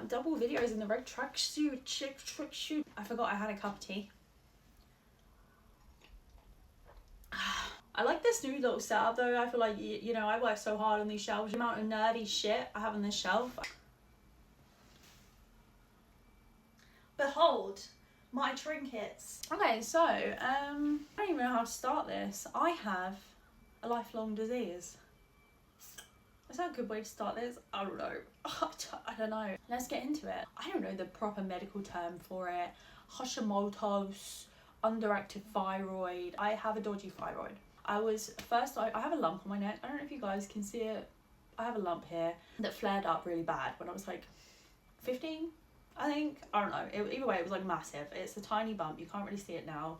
double videos in the red tracksuit. I forgot I had a cup of tea. I like this new little setup though. I feel like, you know, I work so hard on these shelves. The amount of nerdy shit I have on this shelf. Behold my trinkets. Okay, so I don't even know how to start this. I have a lifelong disease. Is that a good way to start this? I don't know. I don't know. Let's get into it. I don't know the proper medical term for it. Hashimoto's, underactive thyroid. I have a dodgy thyroid. I have a lump on my neck. I don't know if you guys can see it. I have a lump here that flared up really bad when I was like 15, I think. I don't know. Either way, it was like massive. It's a tiny bump. You can't really see it now.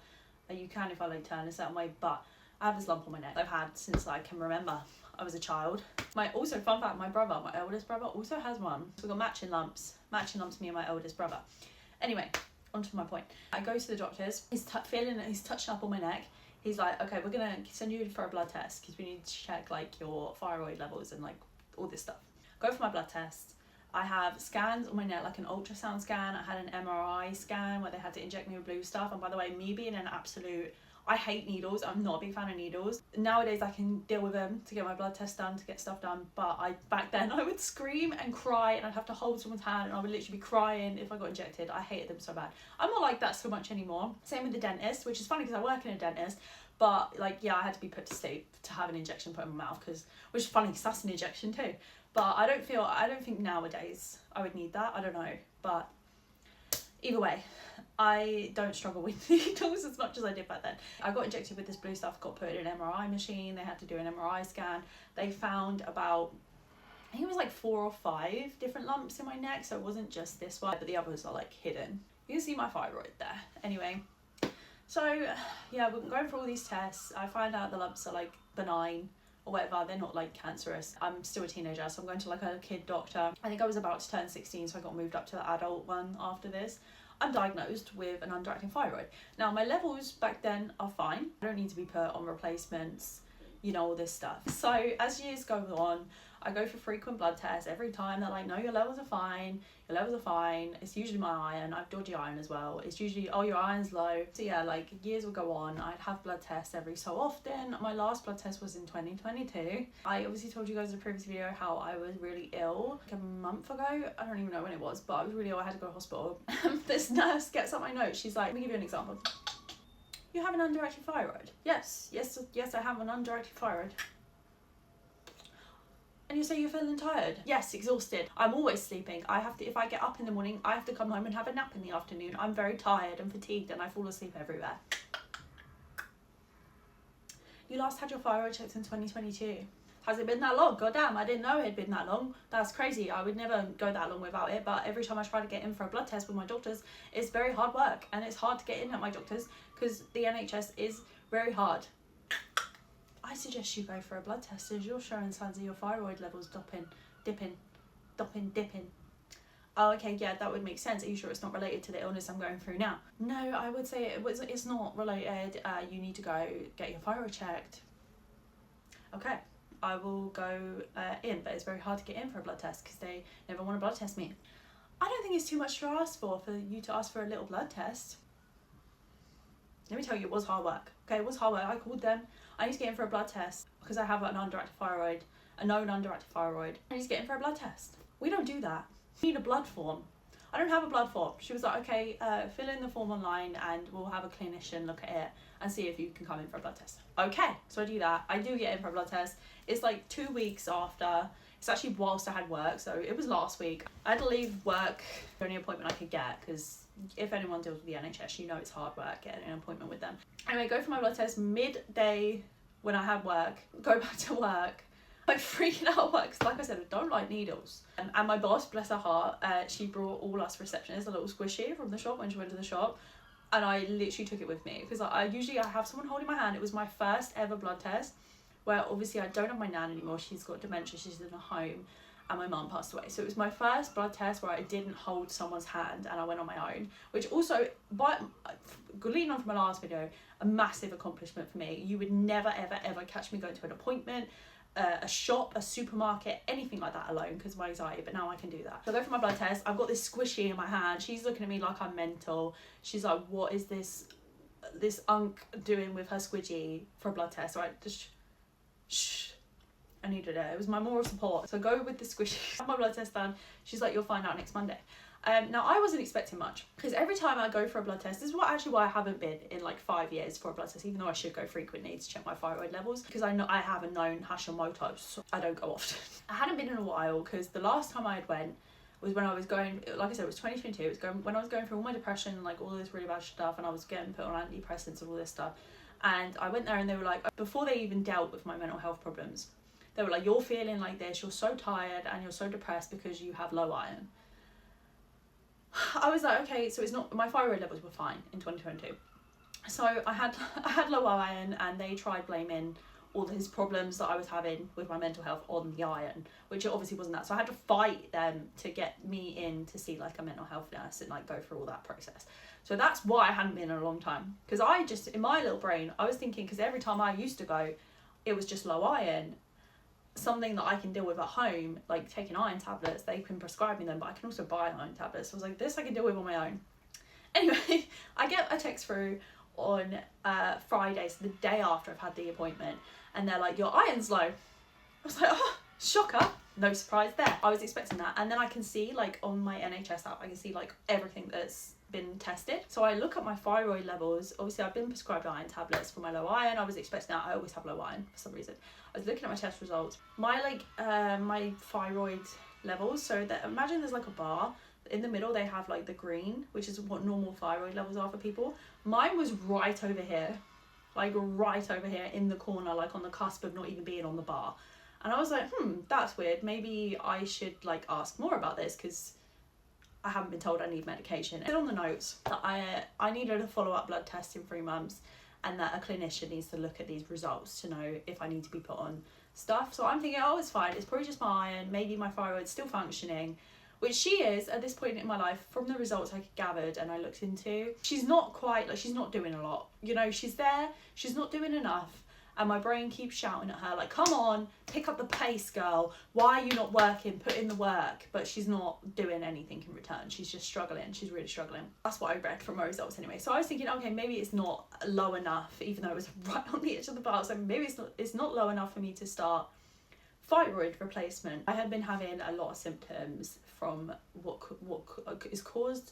You can if I like turn a certain way, but I have this lump on my neck I've had since I can remember. I was a child. Also, fun fact, my brother, my eldest brother, also has one. So we've got matching lumps, me and my eldest brother. Anyway, on to my point. I go to the doctor's, he's touching up on my neck. He's like, okay, we're gonna send you for a blood test because we need to check like your thyroid levels and like all this stuff. Go for my blood test. I have scans on my neck, like an ultrasound scan. I had an MRI scan where they had to inject me with blue stuff. And by the way, me being an absolute, I hate needles. I'm not a big fan of needles. Nowadays I can deal with them to get my blood test done, to get stuff done. But back then I would scream and cry and I'd have to hold someone's hand and I would literally be crying if I got injected. I hated them so bad. I'm not like that so much anymore. Same with the dentist, which is funny because I work in a dentist. But like, yeah, I had to be put to sleep to have an injection put in my mouth, which is funny because that's an injection too. But I don't think nowadays I would need that. I don't know. But either way, I don't struggle with needles as much as I did back then. I got injected with this blue stuff, got put in an MRI machine. They had to do an MRI scan. They found about, I think it was like 4 or 5 different lumps in my neck. So it wasn't just this one, but the others are like hidden. You can see my thyroid there. Anyway, so yeah, we're going for all these tests. I find out the lumps are like benign or whatever. They're not like cancerous. I'm still a teenager, so I'm going to like a kid doctor. I think I was about to turn 16, so I got moved up to the adult one after this. I'm diagnosed with an underactive thyroid. Now my levels back then are fine. I don't need to be put on replacements, you know, all this stuff. So as years go on, I go for frequent blood tests every time. They're like, no, your levels are fine. Your levels are fine. It's usually my iron. I have dodgy iron as well. It's usually, oh, your iron's low. So yeah, like years will go on. I'd have blood tests every so often. My last blood test was in 2022. I obviously told you guys in a previous video how I was really ill like a month ago. I don't even know when it was, but I was really ill. I had to go to hospital. This nurse gets up my notes. She's like, let me give you an example. You have an underactive thyroid? Yes, I have an underactive thyroid. And you say you're feeling tired? Yes, exhausted. I'm always sleeping. If I get up in the morning, I have to come home and have a nap in the afternoon. I'm very tired and fatigued and I fall asleep everywhere. You last had your thyroid checked in 2022. Has it been that long? God damn, I didn't know it had been that long. That's crazy. I would never go that long without it, but every time I try to get in for a blood test with my doctors, it's very hard work and it's hard to get in at my doctors because the NHS is very hard. I suggest you go for a blood test as you're showing signs of your thyroid levels dipping. Oh, okay, yeah, that would make sense. Are you sure it's not related to the illness I'm going through now? No, I would say it's not related. You need to go get your thyroid checked. Okay, I will go in, but it's very hard to get in for a blood test because they never want to blood test me. I don't think it's too much to ask for you to ask for a little blood test. Let me tell you, it was hard work. Okay, it was hard work. I called them. I need to get in for a blood test because I have an underactive thyroid, a known underactive thyroid. I need to get in for a blood test. We don't do that. We need a blood form. I don't have a blood form. She was like, okay, fill in the form online and we'll have a clinician look at it and see if you can come in for a blood test. Okay, so I do that. I do get in for a blood test. It's like 2 weeks after. It's actually whilst I had work, so it was last week. I had to leave work for any appointment I could get because if anyone deals with the NHS, you know it's hard work getting an appointment with them. Anyway, go for my blood test midday when I had work, go back to work. I'm freaking out at work because, like I said, I don't like needles. And my boss, bless her heart, she brought all us receptionists a little squishy from the shop when she went to the shop. And I literally took it with me because I usually have someone holding my hand. It was my first ever blood test where obviously I don't have my nan anymore. She's got dementia, she's in a home. And my mum passed away. So it was my first blood test where I didn't hold someone's hand and I went on my own, which also, but leading on from my last video, a massive accomplishment for me. You would never, ever, ever catch me going to an appointment a shop, a supermarket, anything like that alone because of my anxiety, but now I can do that. So I go for my blood test. I've got this squishy in my hand. She's looking at me like I'm mental. She's like, what is this unk doing with her squidgy for a blood test? So I just shh. I needed it. It was my moral support. So I go with the squishy. Have my blood test done. She's like, you'll find out next Monday. Now I wasn't expecting much because every time I go for a blood test, this is why I haven't been in like 5 years for a blood test, even though I should go frequently to check my thyroid levels, because I know I have a known Hashimoto's, so I don't go often. I hadn't been in a while because the last time I had went was when I was going, like I said, it was 2022. It was when I was going through all my depression and like all this really bad stuff, and I was getting put on antidepressants and all this stuff. And I went there and they were like, before they even dealt with my mental health problems, they were like, you're feeling like this, you're so tired and you're so depressed because you have low iron. I was like, okay, so it's not, my thyroid levels were fine in 2022. So I had low iron, and they tried blaming all these problems that I was having with my mental health on the iron, which it obviously wasn't that. So I had to fight them to get me in to see like a mental health nurse and like go through all that process. So that's why I hadn't been in a long time, because I just, in my little brain, I was thinking, because every time I used to go, it was just low iron. Something that I can deal with at home, like taking iron tablets, they can prescribe me them, but I can also buy iron tablets. So I was like, this I can deal with on my own. Anyway, I get a text through on Friday, so the day after I've had the appointment, and they're like, your iron's low. I was like, oh, shocker, no surprise there. I was expecting that. And then I can see like on my NHS app, I can see like everything that's been tested. So I look at my thyroid levels. Obviously I've been prescribed iron tablets for my low iron. I was expecting that. I always have low iron for some reason. I was looking at my test results. My my thyroid levels, so that, imagine there's like a bar. In the middle they have like the green, which is what normal thyroid levels are for people. Mine was right over here, like right over here in the corner, like on the cusp of not even being on the bar. And I was like, that's weird. Maybe I should like ask more about this, because I haven't been told I need medication. It's on the notes that I needed a follow-up blood test in 3 months, and that a clinician needs to look at these results to know if I need to be put on stuff. So I'm thinking, oh, it's fine. It's probably just my iron. Maybe my thyroid's still functioning, which she is at this point in my life from the results I gathered and I looked into. She's not quite, like, she's not doing a lot. You know, she's there, she's not doing enough. And my brain keeps shouting at her, like, come on, pick up the pace, girl. Why are you not working? Put in the work. But she's not doing anything in return. She's just struggling. She's really struggling. That's what I read from my results anyway. So I was thinking, okay, maybe it's not low enough, even though it was right on the edge of the bar. So maybe it's not low enough for me to start thyroid replacement. I had been having a lot of symptoms from what is caused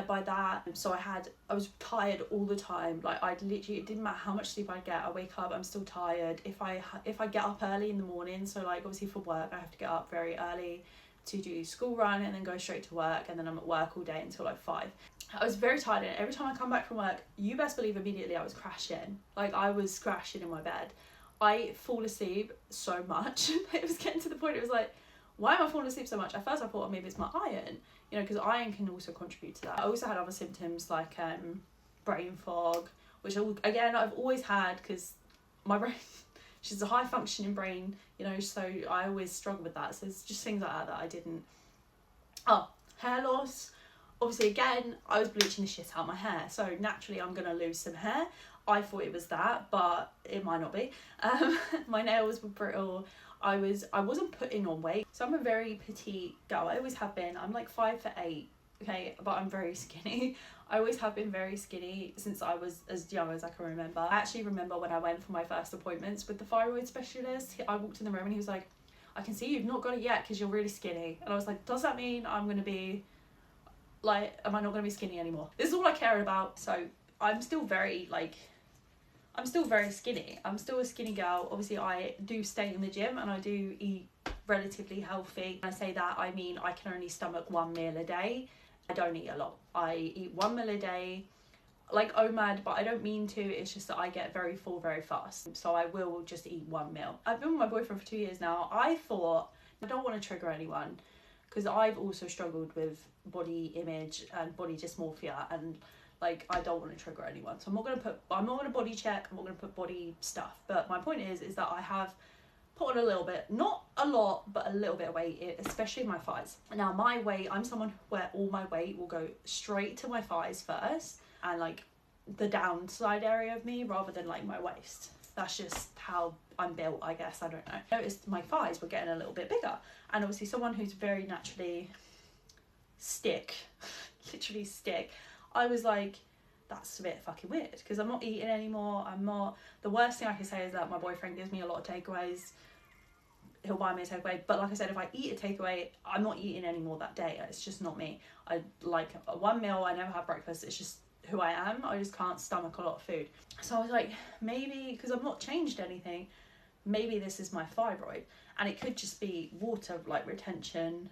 by that. So I was tired all the time. Like, I'd literally, it didn't matter how much sleep I get, I wake up, I'm still tired. If I get up early in the morning, so like obviously for work I have to get up very early to do school run and then go straight to work, and then I'm at work all day until like 5. I was very tired, and every time I come back from work, you best believe immediately I was crashing. Like, I was crashing in my bed. I fall asleep so much. It was getting to the point, it was like, why am I falling asleep so much? At first I thought, oh, maybe it's my iron, you know, because iron can also contribute to that. I also had other symptoms like brain fog, which again I've always had, because my brain, she's a high functioning brain, you know, so I always struggle with that. So it's just things like that I didn't. Oh, hair loss. Obviously, again, I was bleaching the shit out of my hair, so naturally I'm gonna lose some hair. I thought it was that, but it might not be. My nails were brittle. I wasn't putting on weight. So I'm a very petite girl. I always have been. I'm like 5'8", okay, but I'm very skinny. I always have been very skinny since I was as young as I can remember. I actually remember when I went for my first appointments with the thyroid specialist, I walked in the room and he was like, I can see you've not got it yet because you're really skinny. And I was like, does that mean I'm going to be, like, am I not going to be skinny anymore? This is all I cared about. So I'm still very, like, I'm still very skinny. I'm still a skinny girl. Obviously, I do stay in the gym and I do eat relatively healthy. When I say that, I mean I can only stomach 1 meal a day. I don't eat a lot. I eat 1 meal a day, like OMAD, but I don't mean to. It's just that I get very full very fast. So I will just eat 1 meal. I've been with my boyfriend for 2 years now. I thought, I don't want to trigger anyone, because I've also struggled with body image and body dysmorphia, and like, I don't want to trigger anyone. So I'm not going to body check, I'm not going to put body stuff. But my point is that I have put on a little bit, not a lot, but a little bit of weight, especially in my thighs. Now my weight, I'm someone where all my weight will go straight to my thighs first, and like the downside area of me, rather than like my waist. That's just how I'm built, I guess. I don't know. I noticed my thighs were getting a little bit bigger, and obviously someone who's very naturally literally stick, I was like, that's a bit fucking weird, because I'm not eating anymore. The worst thing I can say is that my boyfriend gives me a lot of takeaways. He'll buy me a takeaway, but like I said, if I eat a takeaway, I'm not eating anymore that day. It's just not me. I like one meal, I never have breakfast. It's just who I am. I just can't stomach a lot of food. So I was like, maybe, because I've not changed anything, maybe this is my thyroid, and it could just be water like retention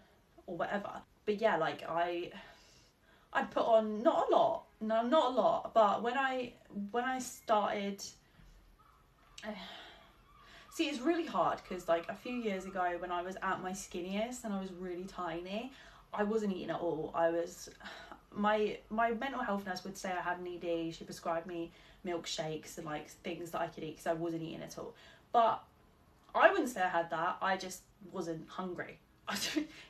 or whatever. But yeah, like I'd put on not a lot, but when I started, see, it's really hard, because like a few years ago when I was at my skinniest and I was really tiny, I wasn't eating at all. My mental health nurse would say I had an ED. She prescribed me milkshakes and like things that I could eat because I wasn't eating at all. But I wouldn't say I had that. I just wasn't hungry.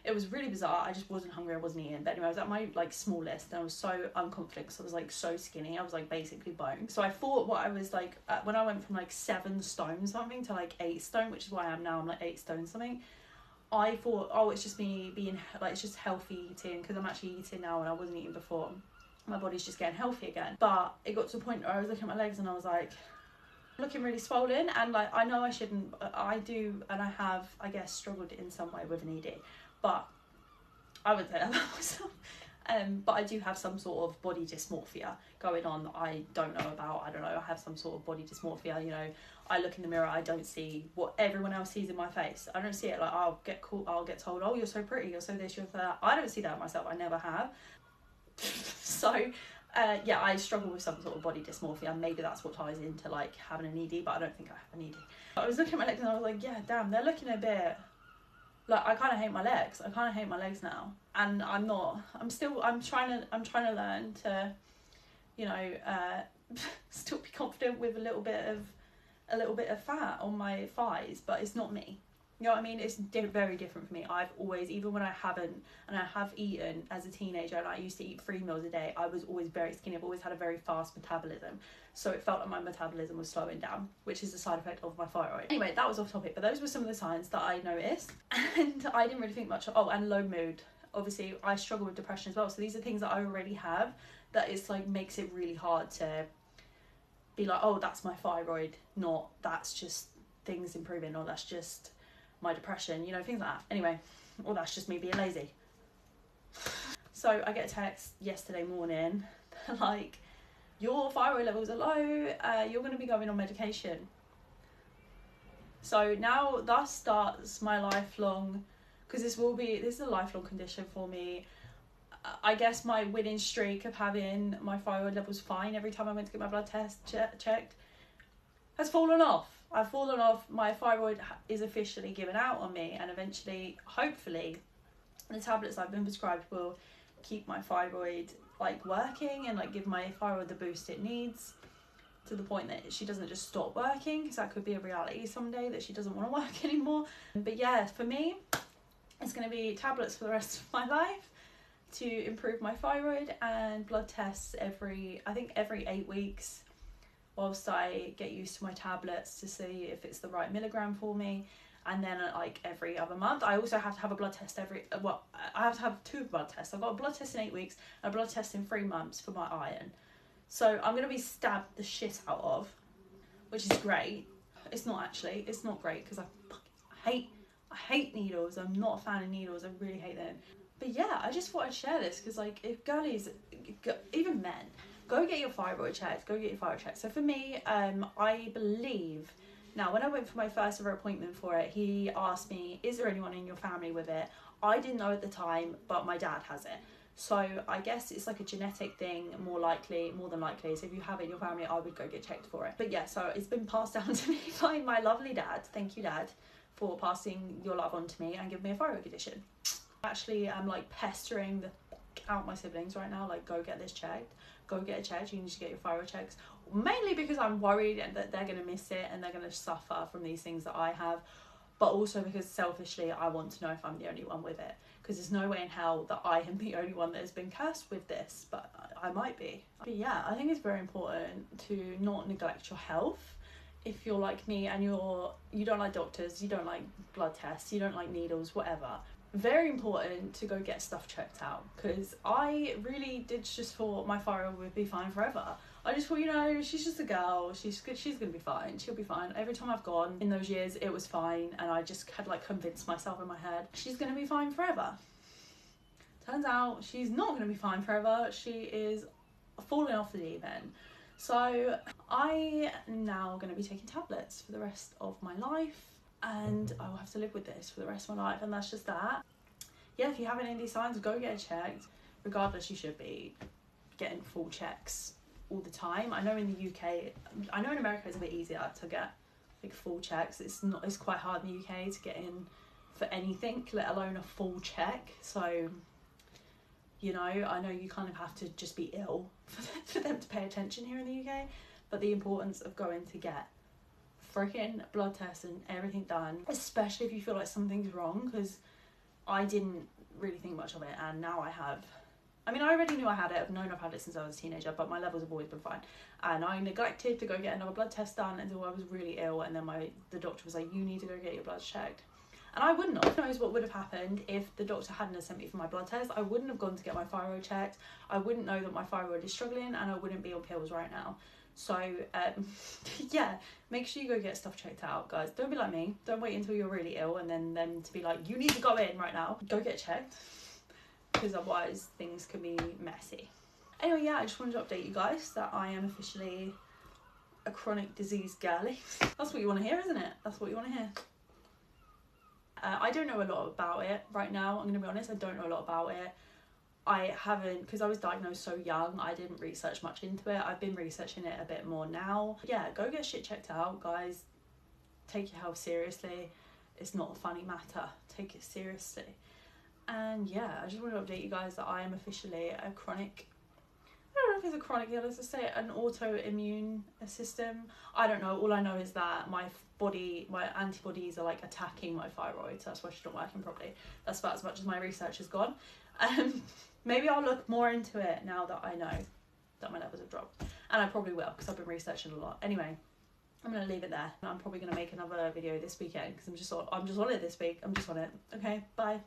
It was really bizarre. I just wasn't hungry. I wasn't eating. But anyway, I was at my like smallest, and I was so unconfident because I was like so skinny. I was like basically bone. So I thought what I was like when I went from like 7 stone something to like 8 stone, which is why I am now. I'm like 8 stone something. I thought, oh, it's just me being like, it's just healthy eating, because I'm actually eating now and I wasn't eating before. My body's just getting healthy again. But it got to a point where I was looking at my legs and I was like, looking really swollen, and like I know I shouldn't, I do, and I have, I guess, struggled in some way with an ED, but I would say that about myself. But I do have some sort of body dysmorphia going on that I don't know about. I don't know, I have some sort of body dysmorphia, you know. I look in the mirror, I don't see what everyone else sees in my face. I don't see it. Like I'll get told, oh, you're so pretty, you're so this, you're that. I don't see that myself. I never have. So yeah, I struggle with some sort of body dysmorphia, and maybe that's what ties into like having an ED, but I don't think I have an ED. I was looking at my legs and I was like, yeah, damn, they're looking a bit like, I kind of hate my legs. I kind of hate my legs now, and I'm trying to learn to, you know, still be confident with a little bit of fat on my thighs, but it's not me. You know what I mean? It's very different for me. I've always, even when I haven't, and I have eaten as a teenager, and I used to eat 3 meals a day, I was always very skinny. I've always had a very fast metabolism. So it felt like my metabolism was slowing down, which is a side effect of my thyroid. Anyway, that was off topic, but those were some of the signs that I noticed. And I didn't really think much of, and low mood. Obviously, I struggle with depression as well. So these are things that I already have, that it's like makes it really hard to be like, oh, that's my thyroid, not that's just things improving, or that's just my depression, you know, things like that. Anyway, or that's just me being lazy. So I get a text yesterday morning, like, your thyroid levels are low, you're going to be going on medication. So now thus starts my lifelong, because this is a lifelong condition for me. I guess my winning streak of having my thyroid levels fine every time I went to get my blood test checked has fallen off. I've fallen off. My thyroid is officially given out on me, and eventually, hopefully, the tablets I've been prescribed will keep my thyroid like working and like give my thyroid the boost it needs, to the point that she doesn't just stop working, because that could be a reality someday that she doesn't want to work anymore. But yeah, for me, it's going to be tablets for the rest of my life to improve my thyroid, and blood tests every 8 weeks, whilst I get used to my tablets to see if it's the right milligram for me. And then like every other month, I also have to have a blood test I have to have 2 blood tests. I've got a blood test in 8 weeks and a blood test in 3 months for my iron. So I'm going to be stabbed the shit out of, which is great. It's not great, because I hate needles. I'm not a fan of needles. I really hate them. But yeah, I just thought I'd share this, because like, if girlies, even men, go get your thyroid checked. So for me, I believe, now when I went for my first ever appointment for it, he asked me, is there anyone in your family with it? I didn't know at the time, but my dad has it. So I guess it's like a genetic thing, more than likely. So if you have it in your family, I would go get checked for it. But yeah, so it's been passed down to me by my lovely dad. Thank you, Dad, for passing your love on to me and giving me a thyroid condition. Actually, I'm like pestering the out my siblings right now, like, go get this checked, go get it checked, you need to get your thyroid checks, mainly because I'm worried that they're going to miss it and they're going to suffer from these things that I have, but also because selfishly I want to know if I'm the only one with it, because there's no way in hell that I am the only one that has been cursed with this, but I might be. But yeah, I think it's very important to not neglect your health. if you're like me and you don't like doctors, you don't like blood tests, you don't like needles, whatever, very important to go get stuff checked out, because I really did just thought my thyroid would be fine forever. I just thought, you know, she's just a girl, she's good, she's gonna be fine, she'll be fine. Every time I've gone in those years, it was fine, and I just had like convinced myself in my head she's gonna be fine forever. Turns out she's not gonna be fine forever. She is falling off the deep end. So I am now going to be taking tablets for the rest of my life, and I will have to live with this for the rest of my life, and that's just that. Yeah, if you have any of these signs, go get it checked. Regardless, you should be getting full checks all the time. I know in the UK, I know in America it's a bit easier to get like full checks. It's quite hard in the UK to get in for anything, let alone a full check. So, you know, I know you kind of have to just be ill for them to pay attention here in the UK, but the importance of going to get freaking blood tests and everything done, especially if you feel like something's wrong, because I didn't really think much of it, and now I have. I mean, I already knew I had it. I've known I've had it since I was a teenager, but my levels have always been fine. And I neglected to go get another blood test done until I was really ill, and then the doctor was like, you need to go get your blood checked. And I wouldn't have. Who knows what would have happened if the doctor hadn't have sent me for my blood test. I wouldn't have gone to get my thyroid checked. I wouldn't know that my thyroid is struggling, and I wouldn't be on pills right now. So, yeah, make sure you go get stuff checked out, guys. Don't be like me. Don't wait until you're really ill and then them to be like, you need to go in right now. Go get checked, because otherwise things can be messy. Anyway, yeah, I just wanted to update you guys that I am officially a chronic disease girly. That's what you want to hear, isn't it? That's what you want to hear. I don't know a lot about it right now. I'm going to be honest, I don't know a lot about it. I haven't, because I was diagnosed so young, I didn't research much into it. I've been researching it a bit more now. Yeah, go get shit checked out, guys. Take your health seriously. It's not a funny matter. Take it seriously. And yeah, I just want to update you guys that I am officially a chronic, I don't know if it's a chronic illness, let's say an autoimmune system. I don't know. All I know is that my antibodies are like attacking my thyroid, so that's why she's not working properly. That's about as much as my research has gone. Maybe I'll look more into it now that I know that my levels have dropped, and I probably will, because I've been researching a lot. Anyway, I'm gonna leave it there. I'm probably gonna make another video this weekend, because I'm just on it this week. I'm just on it. Okay, bye.